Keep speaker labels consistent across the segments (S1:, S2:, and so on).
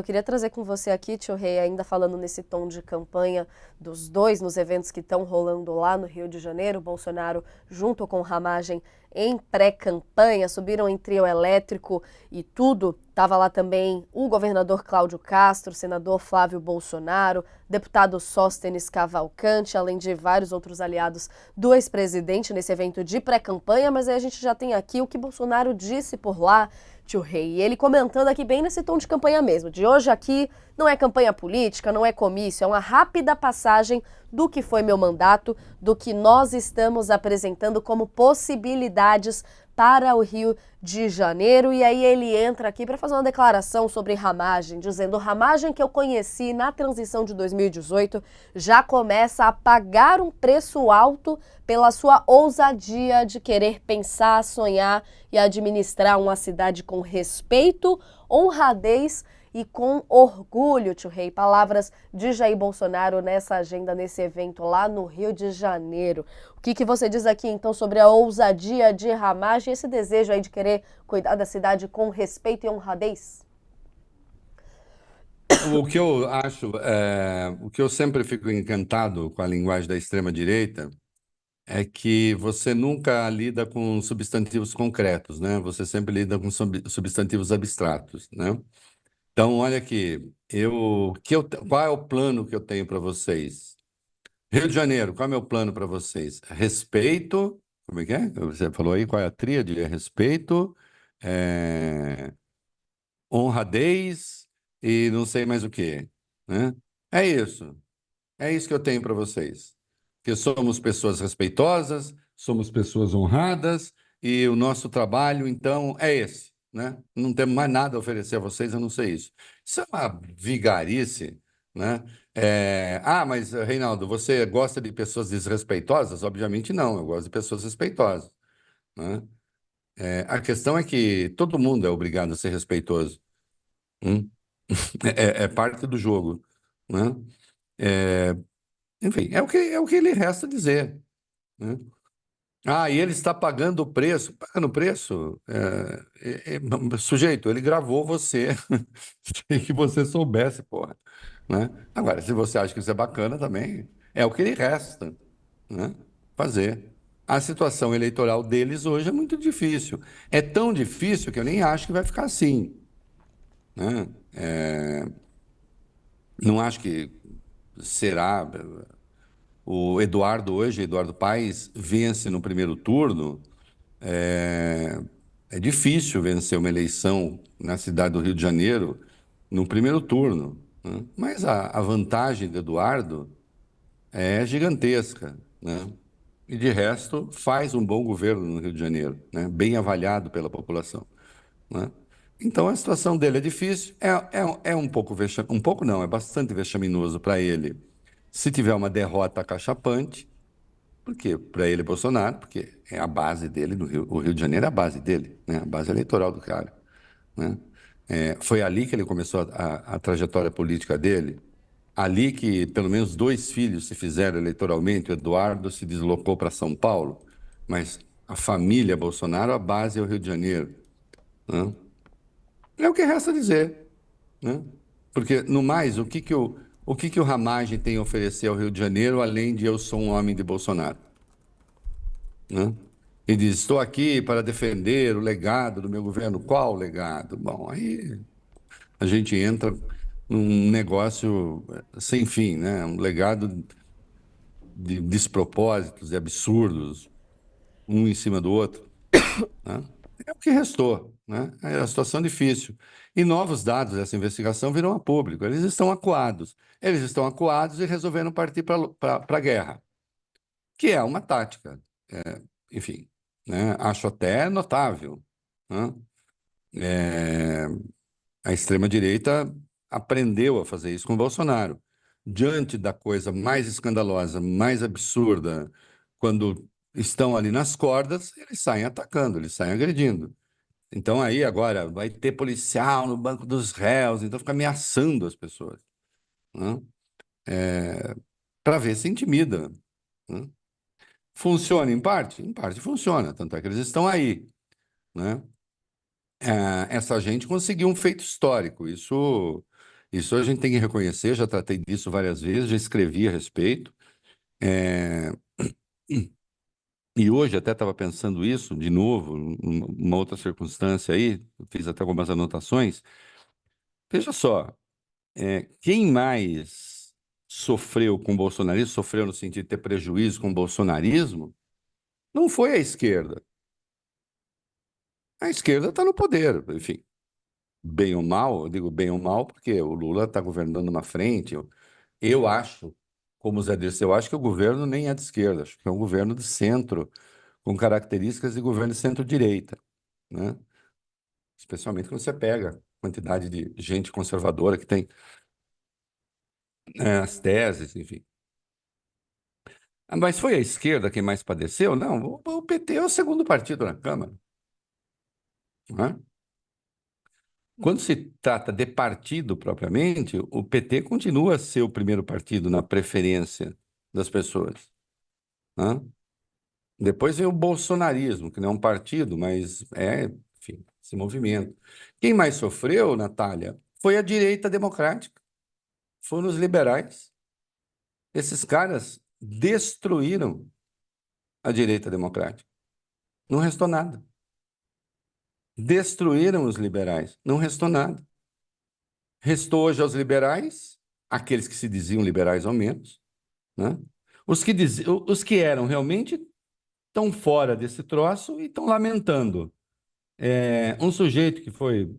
S1: Eu queria trazer com você aqui, Tio Rei, ainda falando nesse tom de campanha dos dois nos eventos que estão rolando lá no Rio de Janeiro, Bolsonaro junto com Ramagem em pré-campanha, subiram em trio elétrico e tudo. Tava lá também o governador Cláudio Castro, senador Flávio Bolsonaro, deputado Sóstenes Cavalcante, além de vários outros aliados do ex-presidente nesse evento de pré-campanha, mas aí a gente já tem aqui o que Bolsonaro disse por lá, Tio Rei. E ele comentando aqui bem nesse tom de campanha mesmo. De hoje aqui não é campanha política, não é comício, é uma rápida passagem do que foi meu mandato, do que nós estamos apresentando como possibilidades para o Rio de Janeiro. E aí ele entra aqui para fazer uma declaração sobre Ramagem, dizendo: Ramagem que eu conheci na transição de 2018 já começa a pagar um preço alto pela sua ousadia de querer pensar, sonhar e administrar uma cidade com respeito, honradez e com orgulho, Tio Rei. Palavras de Jair Bolsonaro nessa agenda, nesse evento lá no Rio de Janeiro. O que você diz aqui, então, sobre a ousadia de Ramagem e esse desejo aí de querer cuidar da cidade com respeito e honradez?
S2: O que eu acho, o que eu sempre fico encantado com a linguagem da extrema-direita é que você nunca lida com substantivos concretos, né? Você sempre lida com substantivos abstratos, né? Então, olha aqui, qual é o plano que eu tenho para vocês? Rio de Janeiro, qual é o meu plano para vocês? Respeito, como é que é? Você falou aí, qual é a tríade? É respeito, é, honradez e não sei mais o quê, né? É isso. É isso que eu tenho para vocês. Que somos pessoas respeitosas, somos pessoas honradas e o nosso trabalho, então, é esse, né? Não temos mais nada a oferecer a vocês a não ser isso. Isso é uma vigarice, né? Mas, Reinaldo, você gosta de pessoas desrespeitosas? Obviamente não, eu gosto de pessoas respeitosas, né? A questão é que todo mundo é obrigado a ser respeitoso. Hum? É parte do jogo, né? É, Enfim, é o que ele resta dizer, né? E ele está pagando o preço. Pagando o preço? Sujeito, ele gravou você. Sem que você soubesse, porra, né? Agora, se você acha que isso é bacana também, é o que ele resta, né? Fazer. A situação eleitoral deles hoje é muito difícil. É tão difícil que eu nem acho que vai ficar assim, né? Não acho que será. O Eduardo hoje, Eduardo Paes, vence no primeiro turno. É, é difícil vencer uma eleição na cidade do Rio de Janeiro no primeiro turno, né? Mas a vantagem do Eduardo é gigantesca, né? E de resto faz um bom governo no Rio de Janeiro, né? Bem avaliado pela população, né? Então a situação dele é difícil, é um pouco vexaminoso, um pouco não, é bastante vexaminoso para ele se tiver uma derrota acachapante. Por quê? Para ele, Bolsonaro, porque é a base dele no Rio. O Rio de Janeiro é a base dele, né? A base eleitoral do cara, né? Foi ali que ele começou a trajetória política dele. Ali que pelo menos dois filhos se fizeram eleitoralmente. O Eduardo se deslocou para São Paulo, mas a família Bolsonaro, a base é o Rio de Janeiro, né? É o que resta dizer, né? Porque, no mais, o que que o Ramagem tem a oferecer ao Rio de Janeiro, além de eu sou um homem de Bolsonaro, né? E diz: estou aqui para defender o legado do meu governo. Qual legado? Bom, aí a gente entra num negócio sem fim, né? Um legado de despropósitos e absurdos, um em cima do outro, né? É o que restou, né? É a situação difícil. E novos dados dessa investigação virão a público. Eles estão acuados. Eles estão acuados e resolveram partir para a guerra, que é uma tática. Enfim, né? Acho até notável, né? É, a extrema-direita aprendeu a fazer isso com o Bolsonaro. Diante da coisa mais escandalosa, mais absurda, quando estão ali nas cordas, eles saem atacando, eles saem agredindo. Então aí agora vai ter policial no banco dos réus, então fica ameaçando as pessoas, né? Para ver se intimida, né? Funciona em parte? Em parte funciona, tanto é que eles estão aí, né? Essa gente conseguiu um feito histórico. Isso Isso a gente tem que reconhecer, já tratei disso várias vezes, já escrevi a respeito. É, E hoje até estava pensando isso de novo, uma outra circunstância aí, eu fiz até algumas anotações. Veja só, quem mais sofreu com o bolsonarismo, sofreu no sentido de ter prejuízo com o bolsonarismo, não foi a esquerda. A esquerda está no poder, enfim, bem ou mal, eu digo bem ou mal porque o Lula está governando uma frente. Eu acho, como o Zé disse, eu acho que o governo nem é de esquerda, acho que é um governo de centro, com características de governo de centro-direita, né? Especialmente quando você pega a quantidade de gente conservadora que tem, as teses, enfim. Mas foi a esquerda quem mais padeceu? Não, o PT é o segundo partido na Câmara, né? Quando se trata de partido propriamente, o PT continua a ser o primeiro partido na preferência das pessoas, né? Depois vem o bolsonarismo, que não é um partido, mas é, enfim, esse movimento. Quem mais sofreu, Natália, foi a direita democrática, foram os liberais. Esses caras destruíram a direita democrática. Não restou nada. Destruíram os liberais. Não restou nada. Restou hoje aos liberais, aqueles que se diziam liberais ao menos, né? Os que eram realmente estão fora desse troço e estão lamentando. Um sujeito que foi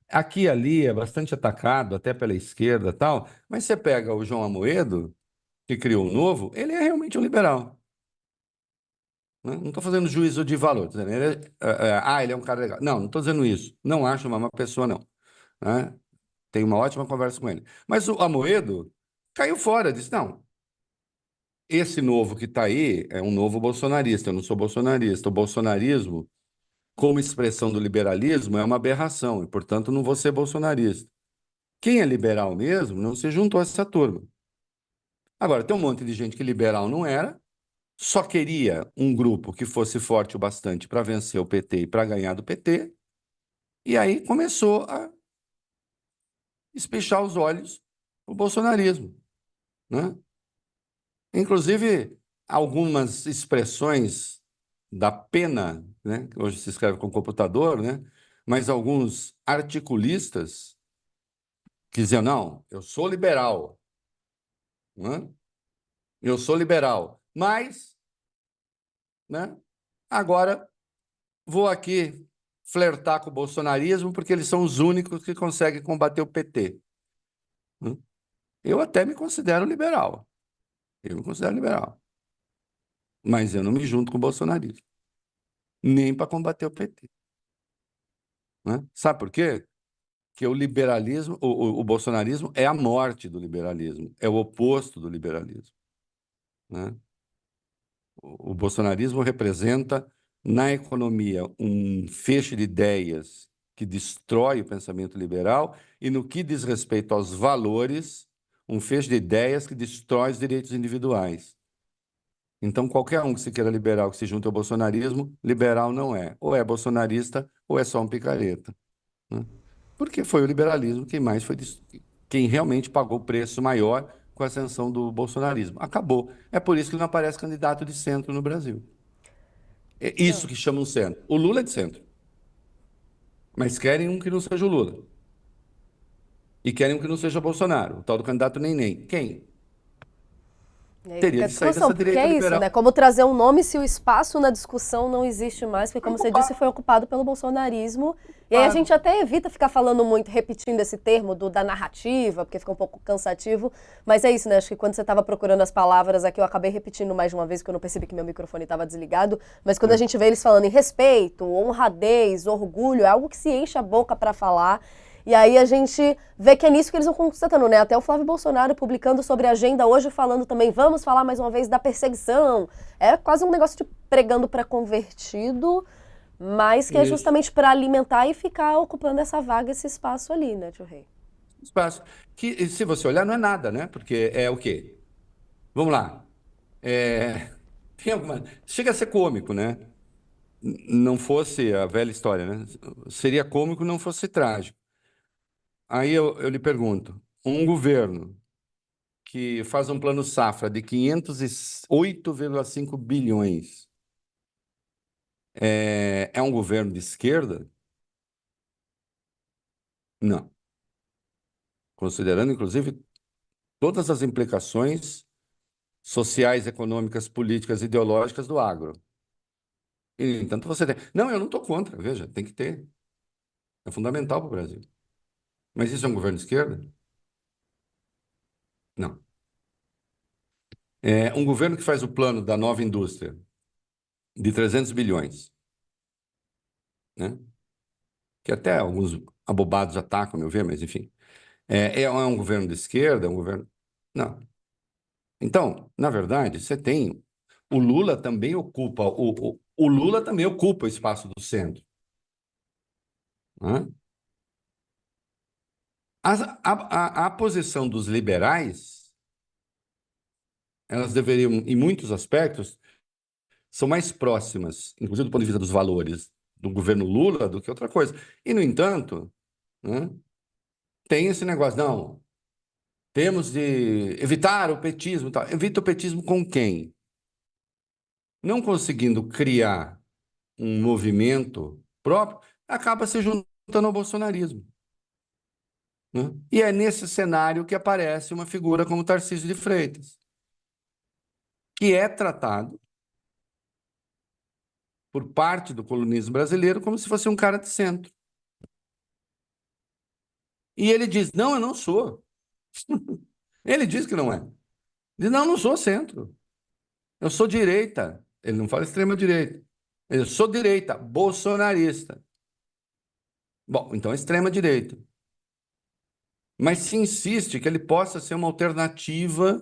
S2: aqui e ali é bastante atacado, até pela esquerda e tal, mas você pega o João Amoedo, que criou o Novo, ele é realmente um liberal. Né? Não estou fazendo juízo de valor, tô dizendo, ele é um cara legal. Não estou dizendo isso. Não acho uma má pessoa, não. Né? Tenho uma ótima conversa com ele. Mas o Amoedo caiu fora, disse: não, esse novo que está aí é um novo bolsonarista, eu não sou bolsonarista. O bolsonarismo, como expressão do liberalismo, é uma aberração, e, portanto, não vou ser bolsonarista. Quem é liberal mesmo não se juntou a essa turma. Agora, tem um monte de gente que liberal não era, só queria um grupo que fosse forte o bastante para vencer o PT e para ganhar do PT, e aí começou a espichar os olhos o bolsonarismo, né? Inclusive, algumas expressões da pena, né, que hoje se escreve com computador, né? Mas alguns articulistas que diziam: não, eu sou liberal, né? Eu sou liberal, mas, né, agora vou aqui flertar com o bolsonarismo porque eles são os únicos que conseguem combater o PT. Né? Eu até me considero liberal. Eu me considero liberal. Mas eu não me junto com o bolsonarismo. Nem para combater o PT. Né? Sabe por quê? Que o liberalismo, o bolsonarismo é a morte do liberalismo. É o oposto do liberalismo. Né? O bolsonarismo representa, na economia, um feixe de ideias que destrói o pensamento liberal e, no que diz respeito aos valores, um feixe de ideias que destrói os direitos individuais. Então, qualquer um que se queira liberal, que se junte ao bolsonarismo, liberal não é. Ou é bolsonarista ou é só um picareta. Né? Porque foi o liberalismo quem mais foi, quem realmente pagou o preço maior com a ascensão do bolsonarismo. Acabou. É por isso que ele não aparece candidato de centro no Brasil. É isso
S1: Não.
S2: que chamam centro. O Lula é de centro, mas querem um que não seja o Lula. E querem um que não seja o Bolsonaro, o tal do candidato nem. Quem?
S1: E aí
S2: Teria
S1: fica a
S2: de sair
S1: discussão,
S2: dessa
S1: porque
S2: direita
S1: é isso,
S2: liberal.
S1: né? Como trazer um nome se o espaço na discussão não existe mais, porque,
S2: Foi
S1: como você disse,
S2: ocupado,
S1: foi ocupado pelo bolsonarismo. E aí a gente
S2: ocupado.
S1: até evita ficar falando muito, repetindo esse termo da narrativa, porque fica um pouco cansativo. Mas é isso, né? Acho que quando você estava procurando as palavras aqui, eu acabei repetindo mais de uma vez, porque eu não percebi que meu microfone estava desligado. Mas quando a
S2: É.
S1: gente vê eles falando em respeito, honradez, orgulho, é algo que se enche a boca para falar. E aí a gente vê que é nisso que eles vão constatando, né? Até o Flávio Bolsonaro publicando sobre a agenda hoje, falando também, vamos falar mais uma vez da perseguição. É quase um negócio de pregando para convertido, mas que é
S2: Isso.
S1: justamente para alimentar e ficar ocupando essa vaga, esse espaço ali, né, tio Rei?
S2: Espaço. Que, se você olhar, não é nada, né? Porque é o quê? Vamos lá. É, chega a ser cômico, né? Não fosse a velha história, né? Seria cômico não fosse trágico. Aí eu lhe pergunto, um governo que faz um plano safra de 508,5 bilhões é um governo de esquerda? Não. Considerando, inclusive, todas as implicações sociais, econômicas, políticas, ideológicas do agro. E, no entanto, você tem. Não, eu não estou contra, veja, tem que ter. É fundamental para o Brasil. Mas isso é um governo de esquerda? Não. É um governo que faz o plano da nova indústria de 300 bilhões, né? Que até alguns abobados atacam, a meu ver, mas enfim. É um governo de esquerda, é um governo. Não. Então, na verdade, você tem. O Lula também ocupa. O Lula também ocupa o espaço do centro. Né? A posição dos liberais, elas deveriam, em muitos aspectos, são mais próximas, inclusive do ponto de vista dos valores, do governo Lula do que outra coisa. E, no entanto, né, tem esse negócio, não, temos de evitar o petismo. Tal. Evita o petismo com quem? Não conseguindo criar um movimento próprio, acaba se juntando ao bolsonarismo. Né? E é nesse cenário que aparece uma figura como Tarcísio de Freitas, que é tratado por parte do colonismo brasileiro como se fosse um cara de centro. E ele diz: não, eu não sou. Ele diz que não é. Diz: não, eu não sou centro. Eu sou direita. Ele não fala extrema-direita. Eu sou direita, bolsonarista. Bom, então é extrema-direita. Mas se insiste que ele possa ser uma alternativa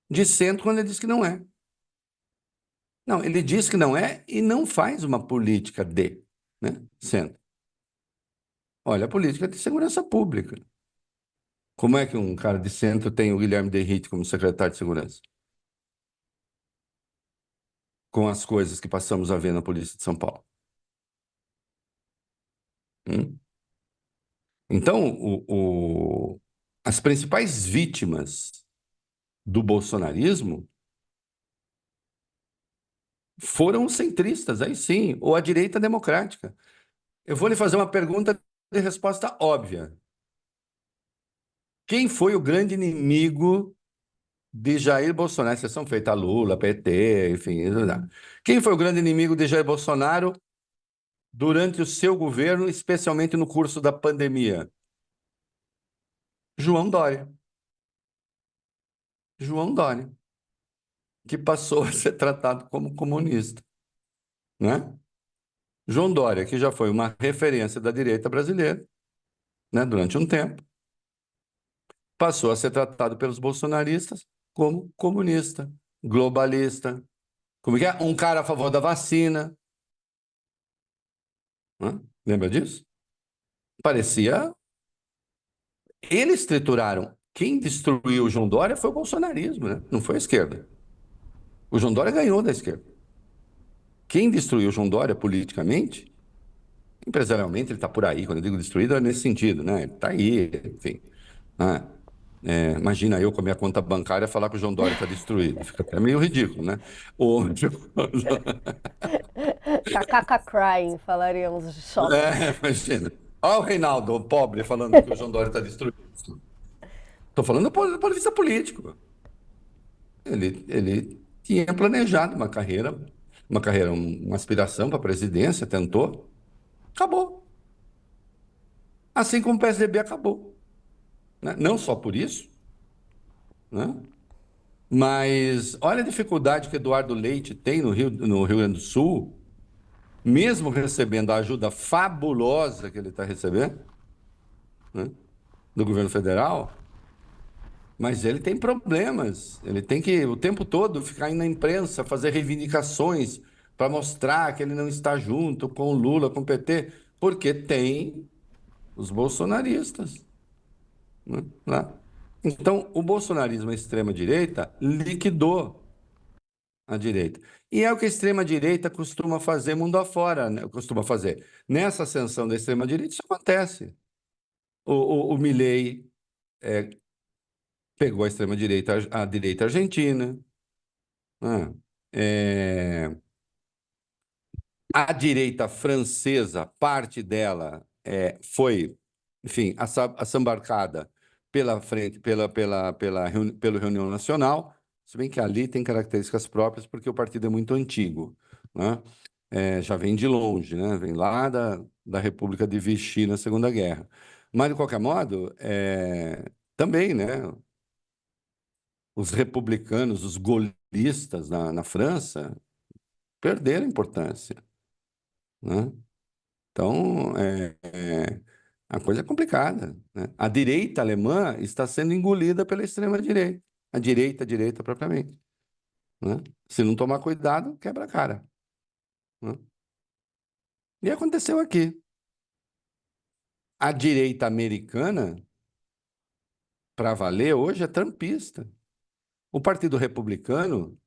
S2: de centro quando ele diz que não é. Não, ele diz que não é e não faz uma política de, né, centro. Olha, a política de segurança pública. Como é que um cara de centro tem o Guilherme Derrite como secretário de segurança? Com as coisas que passamos a ver na Polícia de São Paulo. Hum? Então, as principais vítimas do bolsonarismo foram os centristas, aí sim, ou a direita democrática. Eu vou lhe fazer uma pergunta de resposta óbvia. Quem foi o grande inimigo de Jair Bolsonaro? Exceção feita a Lula, PT, enfim. Quem foi o grande inimigo de Jair Bolsonaro durante o seu governo, especialmente no curso da pandemia? João Dória. João Dória, que passou a ser tratado como comunista, né? João Dória, que já foi uma referência da direita brasileira, né, durante um tempo, passou a ser tratado pelos bolsonaristas como comunista, globalista, como que é? Um cara a favor da vacina, né? Lembra disso? Parecia. Eles trituraram. Quem destruiu o João Dória foi o bolsonarismo, né? Não foi a esquerda. O João Dória ganhou da esquerda. Quem destruiu o João Dória politicamente, empresarialmente, ele está por aí. Quando eu digo destruído, é nesse sentido, né? Ele está aí, enfim. Ah, imagina eu com a minha conta bancária falar que o João Dória está destruído. Fica até meio ridículo, né? Ou,
S1: KKK crying, falaríamos de choque.
S2: imagina. Olha o Reinaldo, o pobre, falando que o João Dória está destruído. Estou falando do ponto de vista político. Ele tinha planejado uma carreira, uma aspiração para a presidência, tentou, acabou. Assim como o PSDB acabou. Né? Não só por isso, né? Mas olha a dificuldade que Eduardo Leite tem no Rio Grande do Sul, mesmo recebendo a ajuda fabulosa que ele está recebendo, né, do governo federal, mas ele tem problemas. Ele tem que o tempo todo ficar indo na imprensa, fazer reivindicações para mostrar que ele não está junto com o Lula, com o PT, porque tem os bolsonaristas, né, lá. Então, o bolsonarismo, a extrema-direita, liquidou a direita. E é o que a extrema-direita costuma fazer mundo afora, né? Costuma fazer. Nessa ascensão da extrema-direita, isso acontece. O Milei pegou a extrema-direita, a direita argentina, né? É, a direita francesa, parte dela foi, enfim, assambarcada pela frente, pelo Reunião Nacional, se bem que ali tem características próprias, porque o partido é muito antigo, né? Já vem de longe, né? Vem lá da República de Vichy na Segunda Guerra. Mas, de qualquer modo, também, né? Os republicanos, os gaullistas na França, perderam importância, né? Então, a coisa é complicada, né? A direita alemã está sendo engolida pela extrema-direita. A direita propriamente, né? Se não tomar cuidado, quebra a cara, né? E aconteceu aqui. A direita americana, para valer, hoje é trumpista. O Partido Republicano,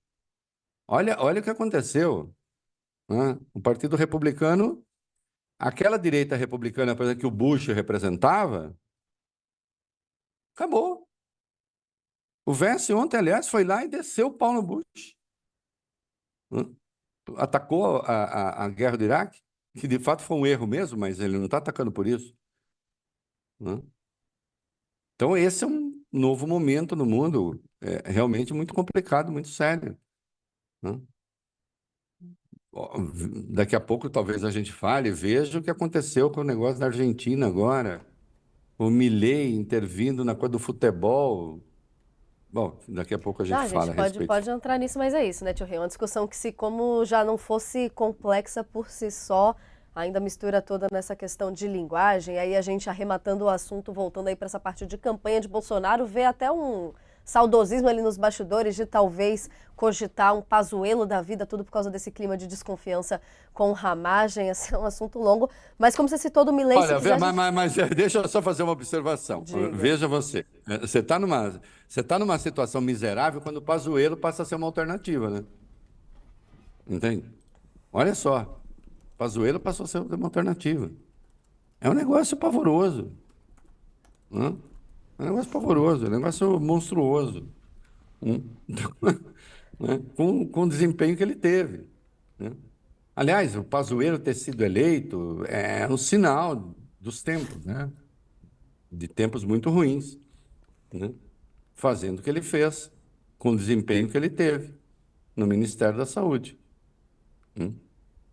S2: olha o que aconteceu, né? O Partido Republicano, aquela direita republicana, por exemplo, que o Bush representava, acabou. O Vance ontem, aliás, foi lá e desceu o pau no Bush, né? Atacou a guerra do Iraque, que de fato foi um erro mesmo, mas ele não está atacando por isso, né? Então, esse é um novo momento no mundo, realmente muito complicado, muito sério, né? Ó, daqui a pouco talvez a gente fale, veja o que aconteceu com o negócio da Argentina agora, o Milei intervindo na coisa do futebol. Bom, daqui a pouco a
S1: Não,
S2: gente
S1: a gente
S2: fala a respeito.
S1: pode entrar nisso, mas é isso, né, Tio Rei? Uma discussão que, se como já não fosse complexa por si só, ainda mistura toda nessa questão de linguagem. Aí a gente arrematando o assunto, voltando aí para essa parte de campanha de Bolsonaro, vê até um saudosismo ali nos bastidores de talvez cogitar um Pazuello da vida, tudo por causa desse clima de desconfiança com ramagem. Esse é um assunto longo. Mas como você citou do Milei, se
S2: Olha,
S1: quiser a gente...
S2: mas deixa eu só fazer uma observação.
S1: Diga.
S2: Veja você, você tá numa situação miserável quando o Pazuello passa a ser uma alternativa, né? Entende? Olha só, Pazuello passou a ser uma alternativa. É um negócio pavoroso, né? É um negócio pavoroso, é um negócio monstruoso, né? Com o desempenho que ele teve, né? Aliás, o Pazuello ter sido eleito é um sinal dos tempos, né? De tempos muito ruins, né? Fazendo o que ele fez, com o desempenho que ele teve no Ministério da Saúde, né?